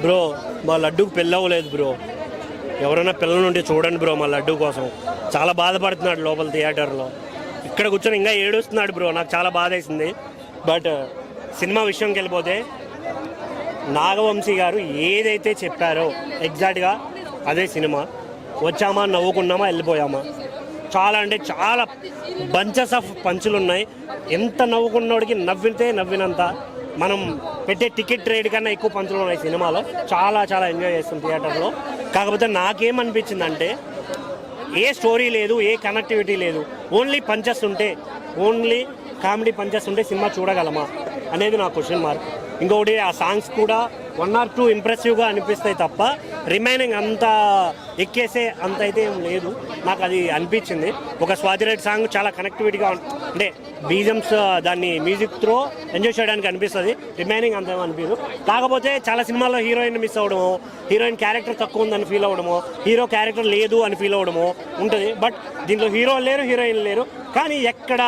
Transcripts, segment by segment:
Bro మా లడ్డూకి పెళ్ళి అవ్వలేదు బ్రో. ఎవరైనా పిల్లలు ఉంటే చూడండి బ్రో, మా లడ్డూ కోసం చాలా బాధపడుతున్నాడు లోపల థియేటర్లో. ఇక్కడ కూర్చొని ఇంకా ఏడుస్తున్నాడు బ్రో. నాకు చాలా బాధ వేసింది. బట్ సినిమా విషయంకి వెళ్ళిపోతే నాగవంశీ గారు ఏదైతే చెప్పారో ఎగ్జాక్ట్గా అదే సినిమా. వచ్చామా, నవ్వుకున్నామా, వెళ్ళిపోయామా. చాలా అంటే చాలా బంచెస్ ఆఫ్ పంచులు ఉన్నాయి. ఎంత నవ్వుకున్నోడికి నవ్వినంత మనం పెట్టే టికెట్ రేట్ కన్నా ఎక్కువ పంచులు ఉన్నాయి సినిమాలో. చాలా చాలా ఎంజాయ్ చేస్తాం థియేటర్లో. కాకపోతే నాకేమనిపించిందంటే ఏ స్టోరీ లేదు, ఏ కనెక్టివిటీ లేదు, ఓన్లీ పంచెస్ ఉంటే, ఓన్లీ కామెడీ పంచెస్ ఉంటే సినిమా చూడగలమా అనేది నా క్వశ్చన్ మార్క్. ఇంకొకటి ఆ సాంగ్స్ కూడా 1 or 2 ఇంప్రెసివ్గా అనిపిస్తాయి తప్ప రిమైనింగ్ అంతా ఎక్కేసే అంత అయితే ఏం లేదు. నాకు అది అనిపించింది. ఒక స్వాతిరెడ్డి సాంగ్ చాలా కనెక్టివిటీగా అంటే బీజమ్స్ దాన్ని మ్యూజిక్ త్రో ఎంజాయ్ చేయడానికి అనిపిస్తుంది. రిమైనింగ్ అంత అనిపించదు. కాకపోతే చాలా సినిమాల్లో హీరోయిన్ మిస్ అవ్వడమో, హీరోయిన్ క్యారెక్టర్ తక్కువ ఉందని ఫీల్ అవ్వడమో, హీరో క్యారెక్టర్ లేదు అని ఫీల్ అవ్వడమో ఉంటుంది. బట్ దీంట్లో హీరో లేరు, హీరోయిన్ లేరు. కానీ ఎక్కడ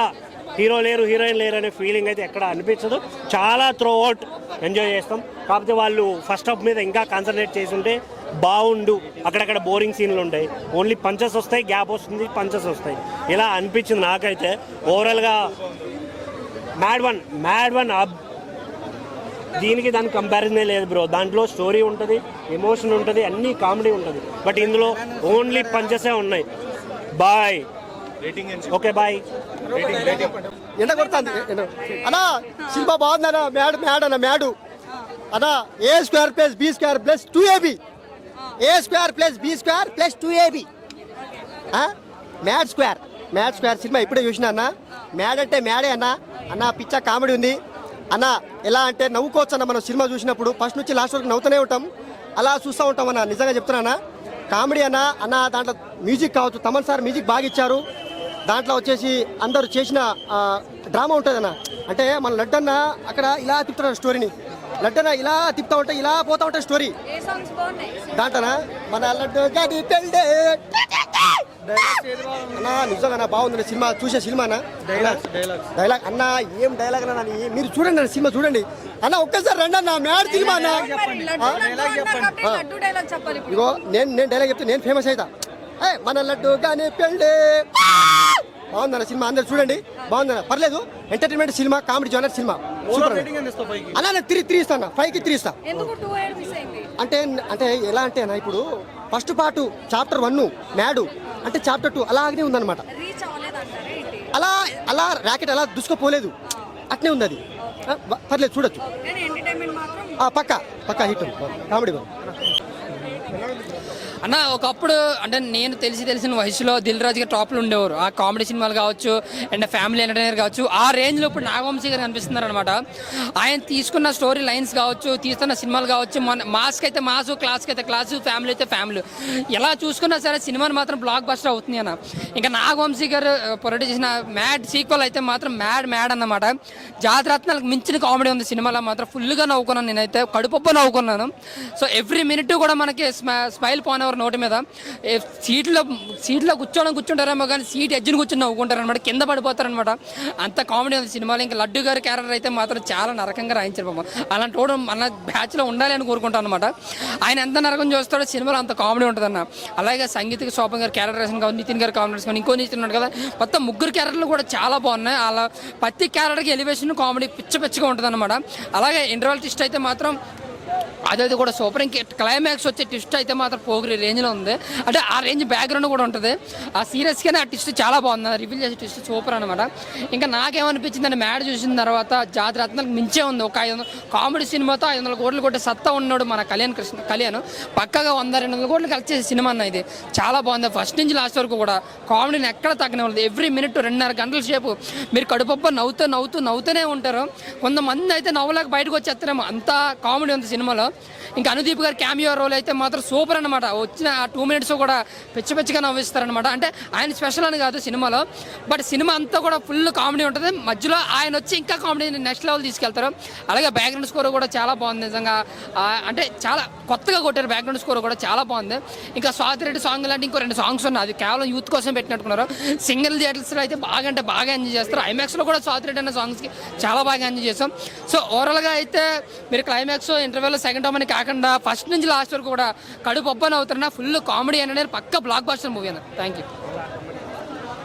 హీరో లేరు, హీరోయిన్ లేరు అనే ఫీలింగ్ అయితే ఎక్కడ అనిపించదు. చాలా త్రూ అవుట్ ఎంజాయ్ చేస్తాం. కాకపోతే వాళ్ళు ఫస్ట్ హాఫ్ మీద ఇంకా కాన్సన్ట్రేట్ చేసి ఉంటే బాగుండు. అక్కడక్కడ బోరింగ్ సీన్లు ఉంటాయి. ఓన్లీ పంచెస్ వస్తాయి, గ్యాప్ వస్తుంది, పంచెస్ వస్తాయి. ఇలా అనిపించింది నాకైతే. ఓవరాల్గా మ్యాడ్ వన్ దీనికి దానికి కంపారిజనే లేదు బ్రో. దాంట్లో స్టోరీ ఉంటుంది, ఎమోషన్ ఉంటుంది, అన్నీ కామెడీ ఉంటుంది. బట్ ఇందులో ఓన్లీ పంచెసే ఉన్నాయి. బాయ్. Okay bye. ఎండ కొడుతుంది అన్నా. సినిమా బాగుందన్నా. మ్యాడ్ అన్న మ్యాడు అన్నా. A² + B² + 2AB. A² + B² + 2AB. Mad square cinema ఇప్పుడే చూసినా అన్న. మ్యాడ్ అంటే మ్యాడే అన్న పిచ్చ కామెడీ ఉంది అన్న. ఎలా అంటే నవ్వుకోవచ్చు అన్న. మనం సినిమా చూసినప్పుడు ఫస్ట్ నుంచి లాస్ట్ వరకు నవ్వుతూనే ఉంటాం. అలా చూస్తూ ఉంటాం అన్న. నిజంగా చెప్తున్నా కామెడీ అన్న. దాంట్లో మ్యూజిక్ కావచ్చు, తమన్ సార్ మ్యూజిక్ బాగా ఇచ్చారు. దాంట్లో వచ్చేసి అందరూ చేసిన డ్రామా ఉంటుంది అన్న. అంటే మన లడ్డన్న అక్కడ ఇలా తిప్పుతాడు స్టోరీని. లడ్డన్న ఇలా తిప్పుతా ఉంటే ఇలా పోతా ఉంటాయి స్టోరీ. దాంట్లోనా మన లడ్డు అన్నా. నిజంగా బాగుంది సినిమా. చూసే సినిమా డైలాగ్ అన్న. ఏం డైలాగ్ అన్న. మీరు చూడండి అన్న, సినిమా చూడండి అన్న. ఒక్కసారి రండి అన్న. మ్యాడ్ సినిమా అన్న. ఇగో నేను డైలాగ్ చెప్తే నేను ఫేమస్ అవుతా. మన లడ్డు కానీ పెళ్ళి బాగుందన్న సినిమా. అందరు చూడండి, బాగుందన్న. పర్లేదు, entertainment cinema, comedy genre cinema. Super అన్న. నేను 3 ఇస్తాను. 5కి 3 ఇస్తా. అంటే ఎలా అంటే అన్న, ఇప్పుడు ఫస్ట్ పార్ట్ చాప్టర్ 1 మ్యాడు అంటే చాప్టర్ 2 అలాగనే ఉందన్నమాట. అలా ర్యాకెట్ అలా దుసుకుపోలేదు, అట్నే ఉంది అది. పర్లేదు, చూడొచ్చు. పక్కా హిట్ కామెడీ అన్న. ఒకప్పుడు అంటే నేను తెలిసిన వయసులో దిల్ రాజు గారు టాప్లో ఉండేవారు. ఆ కామెడీ సినిమాలు కావచ్చు, అండ్ ఫ్యామిలీ ఎంటర్టైనర్ కావచ్చు. ఆ రేంజ్లో ఇప్పుడు నాగవంశీ గారు కనిపిస్తున్నారు అనమాట. ఆయన తీసుకున్న స్టోరీ లైన్స్ కావచ్చు, తీస్తున్న సినిమాలు కావచ్చు. మాస్కి అయితే మాసు, క్లాస్కి అయితే క్లాసు, ఫ్యామిలీ అయితే ఫ్యామిలీ. ఎలా చూసుకున్నా సరే సినిమాని మాత్రం బ్లాక్ బస్టర్ అవుతుంది అన్న. ఇంకా నాగవంశీ గారు ప్రొడ్యూస్ చేసిన మ్యాడ్ సీక్వెల్ అయితే మాత్రం మ్యాడ్ అన్నమాట. జాతిరత్నాలకు మించిన కామెడీ ఉంది సినిమాలో. మాత్రం ఫుల్గా నవ్వుకున్నాను నేనైతే. కడుపొప్ప నవ్వుకున్నాను. సో ఎవ్రీ మినిట్ కూడా మనకి స్మైల్ పోనవర్ నోటి మీద. సీట్లో కూర్చుంటారేమో కానీ సీట్ ఎడ్జ్ని కూర్చొని నవ్వుకుంటారనమాట. కింద పడిపోతారనమాట. అంత కామెడీ ఉంది సినిమాలో. ఇంకా లడ్డు గారి క్యారెక్టర్ అయితే మాత్రం చాలా నరకంగా రాయించారు పాపం. అలాంటి వాడు మన బ్యాచ్లో ఉండాలి అని కోరుకుంటాను అనమాట. ఆయన ఎంత నరకం చూస్తాడో సినిమాలో అంత కామెడీ ఉంటుందన్న. అలాగే సంగీతకి శోభన్ గారి క్యారెక్టరేషన్ కావచ్చు, నితిన్ గారి కామెడీస్ కానీ, ఇంకో నితిన్ ఉన్నాడు కదా, మొత్తం ముగ్గురు క్యారెక్టర్లు కూడా చాలా బాగున్నాయి. అలా ప్రతి క్యారెక్టర్కి ఎలివేషన్ కామెడీ పిచ్చగా ఉంటుంది అనమాట. అలాగే ఇంటర్వల్ ట్విస్ట్ అయితే మాత్రం అదైతే కూడా సూపర్. ఇంక క్లైమాక్స్ వచ్చే ట్విస్ట్ అయితే మాత్రం పోగిరి రేంజ్లో ఉంది. అంటే ఆ రేంజ్ బ్యాక్గ్రౌండ్ కూడా ఉంటుంది. ఆ సీరియస్గానే ఆ ట్విస్ట్ చాలా బాగుంది. రివీల్ చేసే ట్విస్ట్ సూపర్ అనమాట. ఇంకా నాకేమనిపించింది అంటే మ్యాడ్ చూసిన తర్వాత జాతిరత్నాలకు మించే ఉంది. ఒక 500 కామెడీ సినిమాతో 500 కోట్లు కొట్టే సత్తా ఉన్నాడు మన కళ్యాణ్. పక్కగా 100-200 కోట్లు కలిసి చేసే సినిమా అన్న ఇది. చాలా బాగుంది. ఫస్ట్ నుంచి లాస్ట్ వరకు కూడా కామెడీని ఎక్కడ తగ్గనివ్వలేదు. ఎవ్రీ మినిట్ 2.5 గంటల సేపు మీరు కడుపొప్ప నవ్వుతూనే ఉంటారు. కొంతమంది అయితే నవ్వలేక బయటకు వచ్చేస్తారేమో, అంత కామెడీ ఉంది సినిమాలో. ఇంకా అనుదీప్ గారి క్యామియో రోల్ అయితే మాత్రం సూపర్ అనమాట. వచ్చిన 2 minutes కూడా పిచ్చిగా నవ్విస్తారనమాట. అంటే ఆయన స్పెషల్ అని కాదు సినిమాలో, బట్ సినిమా అంతా కూడా ఫుల్ కామెడీ ఉంటుంది. మధ్యలో ఆయన వచ్చి ఇంకా కామెడీని నెక్స్ట్ లెవెల్ తీసుకెళ్తారు. అలాగే బ్యాక్గ్రౌండ్ స్కోర్ కూడా చాలా బాగుంది నిజంగా. అంటే చాలా కొత్తగా కొట్టారు. బ్యాక్గ్రౌండ్ స్కోర్ కూడా చాలా బాగుంది. ఇంకా స్వాతిరెడ్డి సాంగ్ లాంటి ఇంకో 2 సాంగ్స్ ఉన్నాయి. అది కేవలం యూత్ కోసం పెట్టినట్టుకున్నారు. సింగిల్ థియేటర్స్లో అయితే బాగా ఎంజాయ్ చేస్తారు. ఐమాక్స్లో కూడా స్వాతిరెడ్డి అన్న సాంగ్స్కి చాలా బాగా ఎంజాయ్ చేస్తాం. సో ఓవరాల్గా అయితే మీరు క్లైమాక్స్ ఇంటర్వెల్ లెవెల్లో సెకండ్ హాఫ్ అని కాకుండా ఫస్ట్ నుంచి లాస్ట్ వరకు కూడా కడుపు ఒప్పని అవుతున్నా ఫుల్ కామెడీ అనేది పక్క బ్లాక్ బాస్టర్ మూవీ అన్న. Thank you.